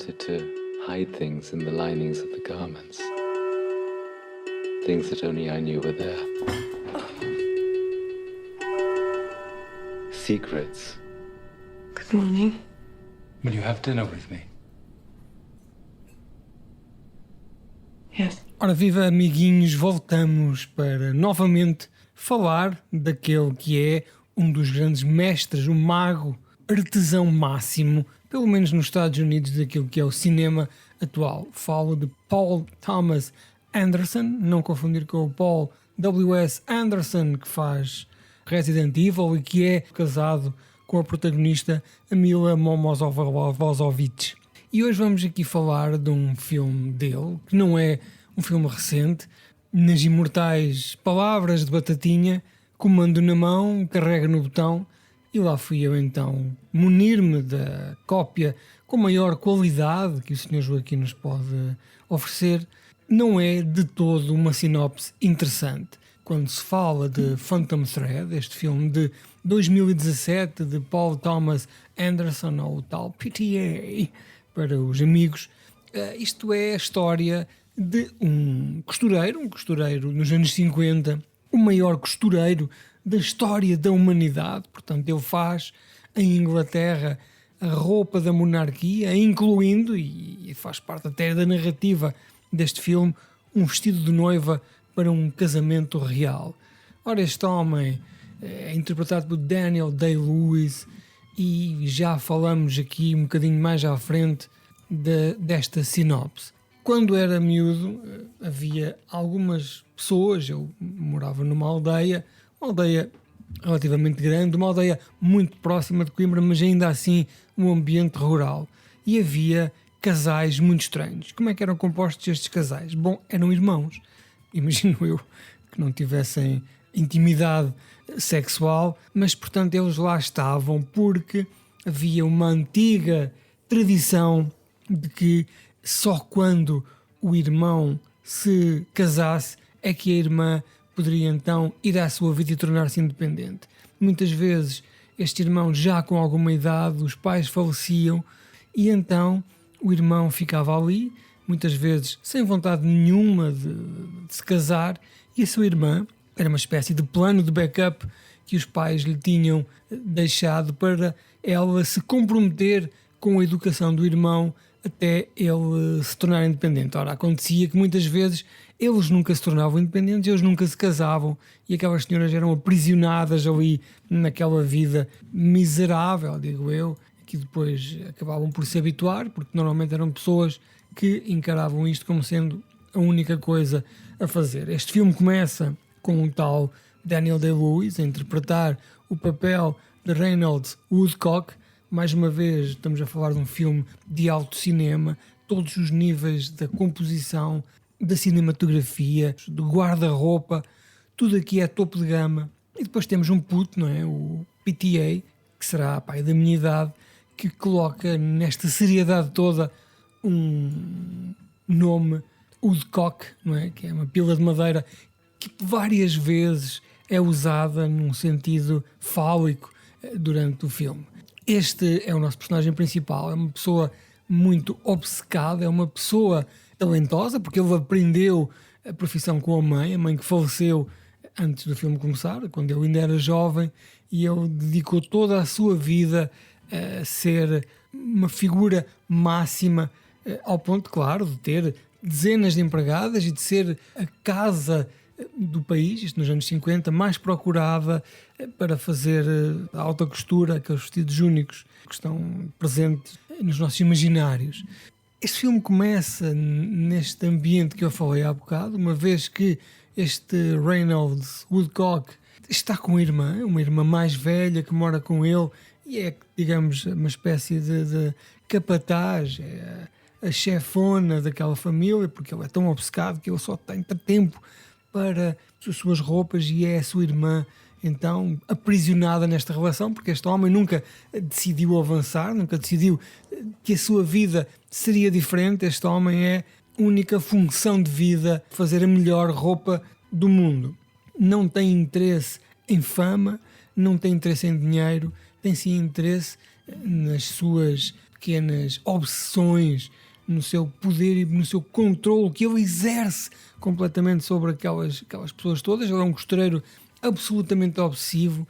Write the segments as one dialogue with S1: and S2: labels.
S1: started to hide things in the linings of the garments. Things that only I knew were there. Secrets.
S2: Good morning.
S3: Will you have dinner with me?
S2: Yes.
S4: Ora viva, amiguinhos, voltamos para novamente falar daquele que é um dos grandes mestres, o mago, artesão máximo, pelo menos nos Estados Unidos, daquilo que é o cinema atual. Falo de Paul Thomas Anderson, não confundir com o Paul W.S. Anderson, que faz Resident Evil e que é casado com a protagonista Milla Jovovich. E hoje vamos aqui falar de um filme dele, que não é um filme recente, nas imortais palavras de Batatinha: comando na mão, carrega no botão, e lá fui eu então munir-me da cópia com maior qualidade que o Sr. Joaquim nos pode oferecer. Não é de todo uma sinopse interessante. Quando se fala de Phantom Thread, este filme de 2017 de Paul Thomas Anderson, ou tal PTA para os amigos, isto é a história de um costureiro nos anos 50, o maior costureiro da história da humanidade. Portanto, ele faz em Inglaterra a roupa da monarquia, incluindo, e faz parte até da narrativa deste filme, um vestido de noiva para um casamento real. Ora, este homem é interpretado por Daniel Day-Lewis, e já falamos aqui um bocadinho mais à frente desta sinopse. Quando era miúdo, havia algumas pessoas, eu morava numa aldeia relativamente grande, uma aldeia muito próxima de Coimbra, mas ainda assim um ambiente rural, e havia casais muito estranhos. Como é que eram compostos estes casais? Bom, eram irmãos. Imagino eu que não tivessem intimidade sexual, mas portanto eles lá estavam porque havia uma antiga tradição de que só quando o irmão se casasse é que a irmã poderia então ir à sua vida e tornar-se independente. Muitas vezes este irmão, já com alguma idade, os pais faleciam e então o irmão ficava ali, muitas vezes sem vontade nenhuma de se casar, e a sua irmã era uma espécie de plano de backup que os pais lhe tinham deixado para ela se comprometer com a educação do irmão até ele se tornar independente. Ora, acontecia que muitas vezes eles nunca se tornavam independentes, eles nunca se casavam, e aquelas senhoras eram aprisionadas ali naquela vida miserável, digo eu, que depois acabavam por se habituar, porque normalmente eram pessoas que encaravam isto como sendo a única coisa a fazer. Este filme começa com um tal Daniel Day-Lewis a interpretar o papel de Reynolds Woodcock. Mais uma vez estamos a falar de um filme de alto cinema, todos os níveis da composição, da cinematografia, do guarda-roupa, tudo aqui é topo de gama. E depois temos um puto, não é? O PTA, que será pai da minha idade, que coloca nesta seriedade toda um nome, Woodcock, não é? Que é uma pila de madeira que várias vezes é usada num sentido fálico durante o filme. Este é o nosso personagem principal, é uma pessoa muito obcecada, é uma pessoa talentosa, porque ele aprendeu a profissão com a mãe que faleceu antes do filme começar, quando ele ainda era jovem, e ele dedicou toda a sua vida a ser uma figura máxima, ao ponto, claro, de ter dezenas de empregadas e de ser a casa do país, isto nos anos 50, mais procurada para fazer a alta costura, aqueles vestidos únicos que estão presentes nos nossos imaginários. Este filme começa neste ambiente que eu falei há bocado, uma vez que este Reynolds Woodcock está com uma irmã mais velha que mora com ele e é, digamos, uma espécie de capataz, é a chefona daquela família, porque ele é tão obcecado que ele só tem tempo para as suas roupas, e é a sua irmã então aprisionada nesta relação, porque este homem nunca decidiu avançar, nunca decidiu que a sua vida seria diferente. Este homem é a única função de vida fazer a melhor roupa do mundo. Não tem interesse em fama, não tem interesse em dinheiro, tem sim interesse nas suas pequenas obsessões no seu poder e no seu controle que ele exerce completamente sobre aquelas pessoas todas. Ele é um costureiro absolutamente obsessivo.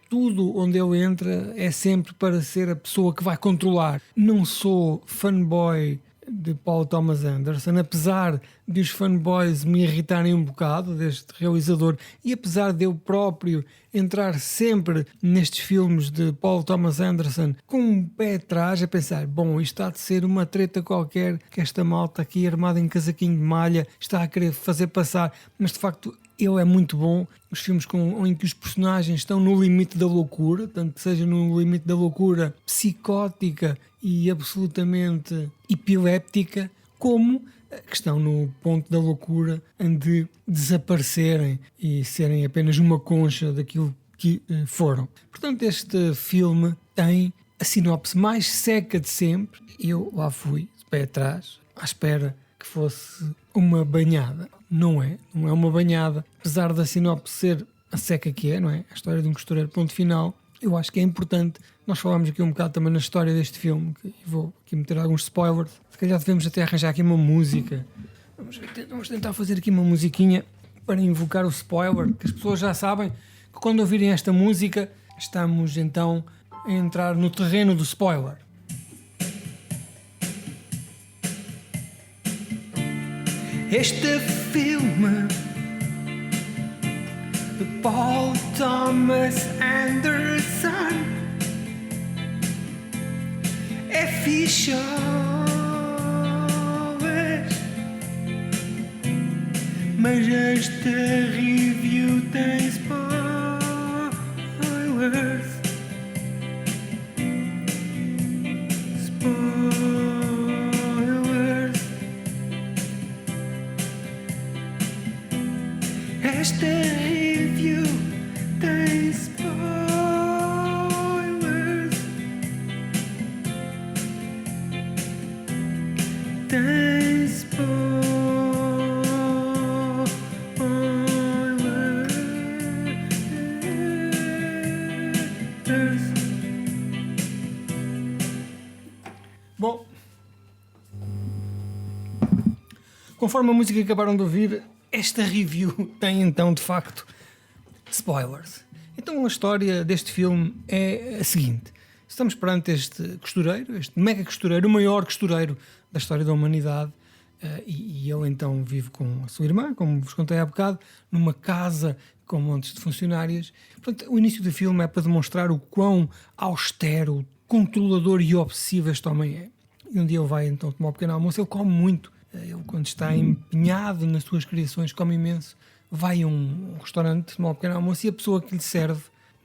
S4: Tudo onde ele entra é sempre para ser a pessoa que vai controlar. Não sou fanboy de Paul Thomas Anderson, apesar de os fanboys me irritarem um bocado deste realizador, e apesar de eu próprio entrar sempre nestes filmes de Paul Thomas Anderson com um pé atrás, a pensar, bom, isto está de ser uma treta qualquer que esta malta aqui armada em casaquinho de malha está a querer fazer passar, mas de facto ele é muito bom. Os filmes em que os personagens estão no limite da loucura, tanto que seja no limite da loucura psicótica e absolutamente epiléptica, como que estão no ponto da loucura de desaparecerem e serem apenas uma concha daquilo que foram. Portanto, este filme tem a sinopse mais seca de sempre. Eu lá fui, de pé atrás, à espera que fosse uma banhada. Não é uma banhada, apesar da sinopse ser a seca que é, não é? A história de um costureiro, ponto final. Eu acho que é importante nós falarmos aqui um bocado também na história deste filme, que vou aqui meter alguns spoilers. Se calhar devemos até arranjar aqui uma música. Vamos tentar fazer aqui uma musiquinha para invocar o spoiler, que as pessoas já sabem que quando ouvirem esta música estamos então a entrar no terreno do spoiler. Este filme de Paul Thomas Anderson é fixe, mas esta review tem spoilers. Esta review tem spoilers. Tem spoilers. Bom, conforme a música que acabaram de ouvir, esta review tem então de facto spoilers. Então a história deste filme é a seguinte: estamos perante este costureiro, este mega costureiro, o maior costureiro da história da humanidade, e ele então vive com a sua irmã, como vos contei há bocado, numa casa com montes de funcionárias. Portanto, o início do filme é para demonstrar o quão austero, controlador e obsessivo este homem é. E um dia ele vai então tomar um pequeno almoço. Ele come muito. Ele, quando está empenhado nas suas criações, come imenso. Vai a um restaurante tomar um pequeno almoço e a pessoa que lhe serve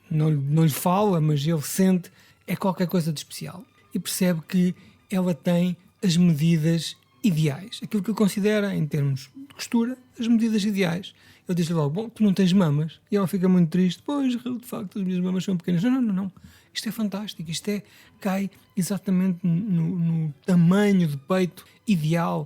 S4: não lhe fala, mas ele sente, é qualquer coisa de especial. E percebe que ela tem as medidas ideais. Aquilo que ele considera, em termos de costura, as medidas ideais. Ele diz-lhe logo, bom, tu não tens mamas. E ela fica muito triste. Pois, de facto, as minhas mamas são pequenas. Não. Isto é fantástico. Cai exatamente no tamanho de peito ideal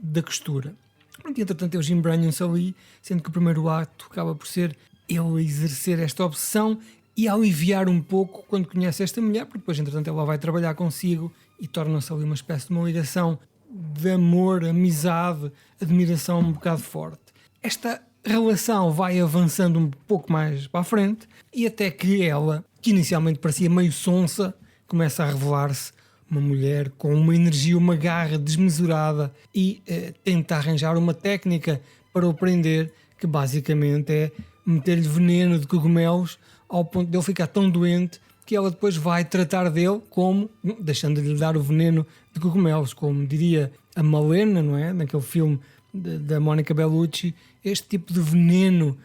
S4: da costura. Pronto, e entretanto eles embranham-se ali, sendo que o primeiro ato acaba por ser ele exercer esta obsessão e aliviar um pouco quando conhece esta mulher, porque depois entretanto ela vai trabalhar consigo e torna-se ali uma espécie de uma ligação de amor, amizade, admiração um bocado forte. Esta relação vai avançando um pouco mais para a frente e até que ela, que inicialmente parecia meio sonsa, começa a revelar-se uma mulher com uma energia, uma garra desmesurada e tenta arranjar uma técnica para o prender, que basicamente é meter-lhe veneno de cogumelos ao ponto de ele ficar tão doente que ela depois vai tratar dele como, deixando-lhe dar o veneno de cogumelos, como diria a Malena, não é? Naquele filme da Monica Bellucci, este tipo de veneno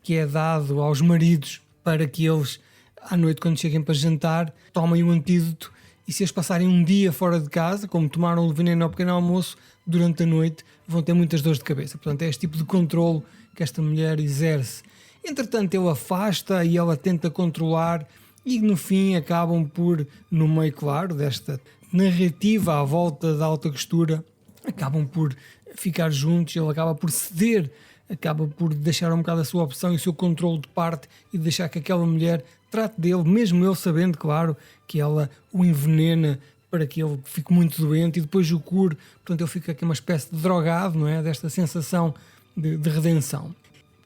S4: que é dado aos maridos para que eles, à noite, quando cheguem para jantar, tomem o antídoto. E se eles passarem um dia fora de casa, como tomaram o veneno ao pequeno almoço, durante a noite vão ter muitas dores de cabeça. Portanto, é este tipo de controle que esta mulher exerce. Entretanto, ele afasta e ela tenta controlar e no fim acabam por, no meio claro desta narrativa à volta da alta costura, acabam por ficar juntos. Ele acaba por ceder, acaba por deixar um bocado a sua opção e o seu controle de parte e deixar que aquela mulher trate dele, mesmo ele sabendo, claro, que ela o envenena para que ele fique muito doente e depois o cure. Portanto, ele fica aqui uma espécie de drogado, não é? Desta sensação de redenção.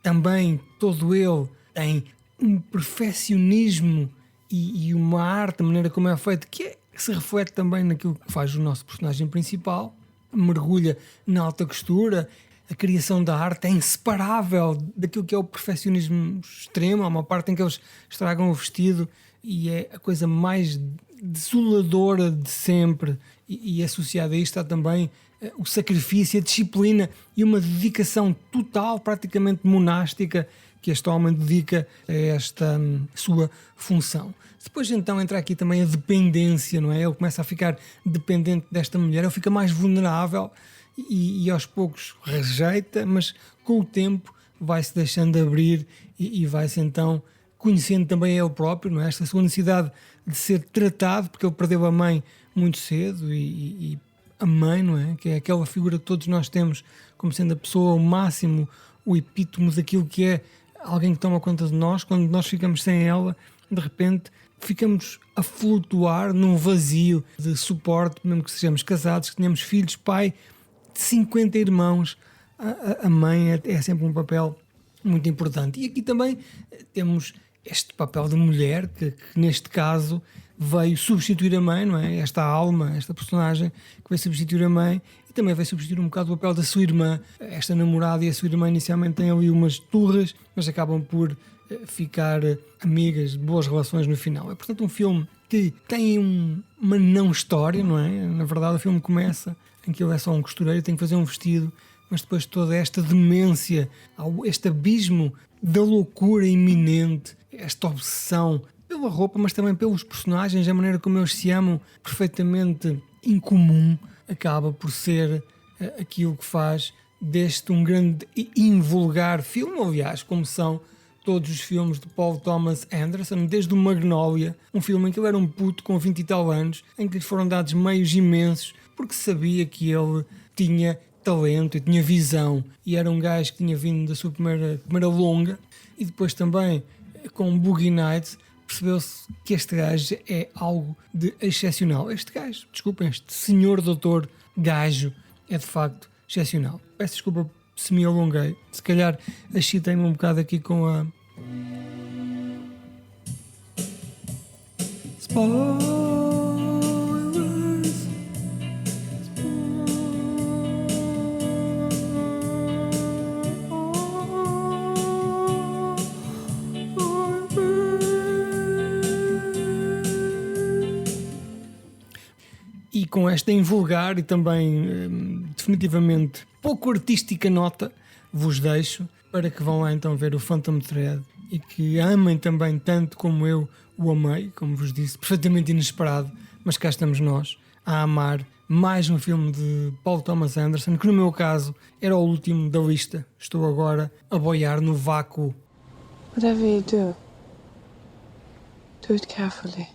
S4: Também todo ele tem um perfeccionismo e uma arte, a maneira como é feito, que se reflete também naquilo que faz o nosso personagem principal. Mergulha na alta costura. A criação da arte é inseparável daquilo que é o perfeccionismo extremo. Há uma parte em que eles estragam o vestido e é a coisa mais desoladora de sempre. E associada a isto está também o sacrifício, a disciplina e uma dedicação total, praticamente monástica, que este homem dedica a esta sua função. Depois então entra aqui também a dependência, não é? Ele começa a ficar dependente desta mulher, ele fica mais vulnerável e aos poucos rejeita, mas com o tempo vai-se deixando abrir e vai-se então conhecendo também ele próprio, não é? Esta sua necessidade de ser tratado, porque ele perdeu a mãe muito cedo e a mãe, não é? Que é aquela figura que todos nós temos como sendo a pessoa, o máximo, o epítome daquilo que é alguém que toma conta de nós. Quando nós ficamos sem ela, de repente ficamos a flutuar num vazio de suporte, mesmo que sejamos casados, que tenhamos filhos, pai, de 50 irmãos. A mãe é sempre um papel muito importante. E aqui também temos este papel de mulher, que neste caso veio substituir a mãe, não é? Esta alma, esta personagem que vai substituir a mãe e também vai substituir um bocado o papel da sua irmã. Esta namorada e a sua irmã inicialmente têm ali umas turras, mas acabam por ficar amigas, boas relações no final. É portanto um filme que tem uma não história, não é? Na verdade o filme começa em que ele é só um costureiro, tem que fazer um vestido, mas depois toda esta demência, este abismo da loucura iminente, esta obsessão pela roupa, mas também pelos personagens, a maneira como eles se amam, perfeitamente incomum, acaba por ser aquilo que faz deste um grande e invulgar filme, aliás, como são todos os filmes de Paul Thomas Anderson, desde o Magnolia, um filme em que ele era um puto com 20 e tal anos, em que lhe foram dados meios imensos, porque sabia que ele tinha talento e tinha visão, e era um gajo que tinha vindo da sua primeira longa, e depois também com Boogie Nights percebeu-se que este gajo é algo de excepcional. Este senhor doutor gajo é de facto excepcional. Peço desculpa se me alonguei, se calhar excitei-me um bocado aqui com a spoilers. E com esta invulgar e também definitivamente pouco artística nota, vos deixo para que vão lá então ver o Phantom Thread e que amem também tanto como eu o amei, como vos disse, perfeitamente inesperado, mas cá estamos nós a amar mais um filme de Paul Thomas Anderson, que no meu caso era o último da lista. Estou agora a boiar no vácuo.
S2: Whatever you do, do it carefully.